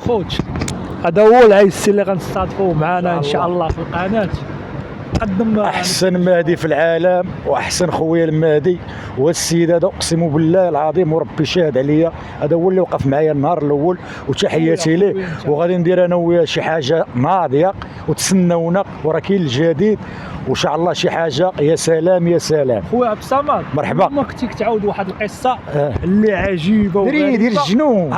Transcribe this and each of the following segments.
خوت هذا هو العيس اللي غنستضيفوه معنا ان شاء الله في القناه. قدم احسن مهدي في العالم واحسن خويا المهدي، والسيد هذا اقسم بالله العظيم وربي شاهد عليا، هذا هو اللي وقف معايا النهار الاول، وتحياتي ليه. وغادي ندير انا وياه شي حاجه ناضيه وتسناونا، وراه كاين الجديد وان شاء الله شي حاجه. يا سلام يا سلام خويا عبد الصمد، مرحبا. ما كنتي كتعاود واحد القصه اللي عجيبه ناري دير الجنون.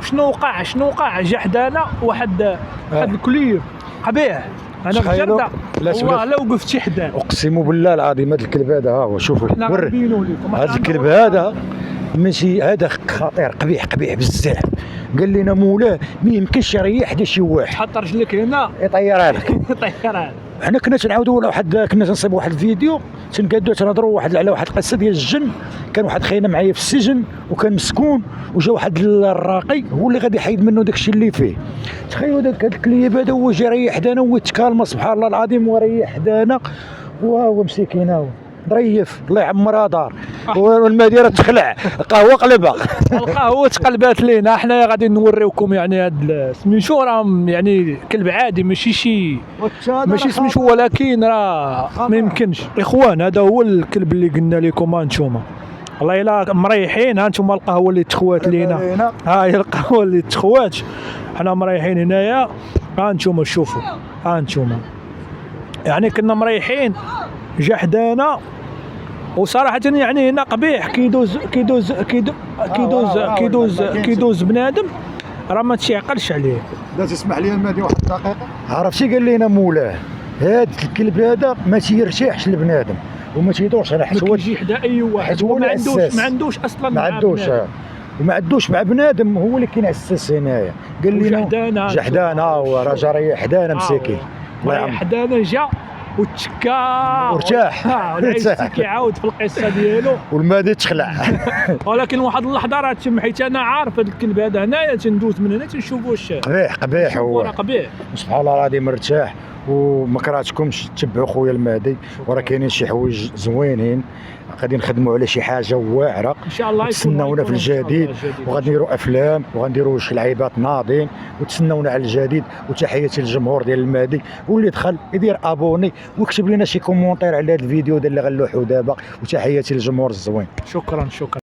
شنو وقع جا حدانا واحد الكليب قبيح. انا بجردة والله لا وقفت حداه، اقسم بالله العظيم هذا الكلب هذا ها هو شوفوا نبينو لكم هذا الكلب هذا ماشي هذا خطير قبيح بزاف. قال لنا مولاه ما يمكنش يريح حدا شي واحد، حط رجلك هنا يطيرها لك. يطيرها. حنا كنا تنعاودوا كنا تنصيبوا واحد الفيديو تنقادوا تنهضروا على واحد القصه ديال الجن. كان واحد خينا معايا في السجن وكان مسكون، وجا واحد الراقي هو اللي غادي يحيد منه داكشي اللي فيه. تخيلوا هذا الكليب هذا هو جا ريح حدانا ويتكالما سبحان الله العظيم وريح حدانا، وهو مسكين هو ظريف الله يعمرها دار. والمدينه تخلع قهوه قلبها. القهوه تقلبات لينا. حنا غادي نوريوكم يعني هذا سميتو راه يعني كلب عادي ماشي سميتو، ولكن راه ما يمكنش. اخوان هذا هو الكلب اللي قلنا لكم. هانتوما والله الا مريحين، هانتوما القهوه اللي تخوات لينا، ها هي القهوه اللي تخوات. حنا مريحين هنايا، هانتوما شوفوا، هانتوما يعني كنا مريحين جا حدانا. وصراحة يعني هنا قبيح كيدوز بنادم راه ما تيعقلش عليه. لا تسمح لي المهدي واحد الدقيقة. عرفتي قال لنا مولاه هذا الكلب هذا ما تيرتاحش لبنادم وما تيدورش على حيت هو يجي حدا اي واحد، ما عندوش اصلا، ما عندوش مع بنادم، هو اللي كينعسس هنايا. قال لنا جا حدانا وراه جا ريح حدانا مساكين. الله حدانا جا وتشكا وارتاح. العيس كيعاود في القصه ديالو والمادي تخلع. ولكن واحد اللحظه راه تم، حيت انا عارف هذا الكلب هذا هنايا تندوز من هنا تنشوفوا واش قبيح هو قبيح سبحان الله العظيم مرتاح. وما كرهتكمش تتبعوا خويا المهدي، وراه كاينين شي حوايج زوينين غادي نخدموا على شي حاجه واعره ان شاء الله. تسناونا في الجديد، وغنديروا افلام وغنديروا شي لعيبات ناضين، وتسناونا على الجديد. وتحياتي للجمهور ديال المهدي، واللي دخل يدير ابوني ويكتب لنا شي كومونتير على هذا الفيديو اللي غنلوحوا دابا. وتحياتي للجمهور الزوين. شكرا.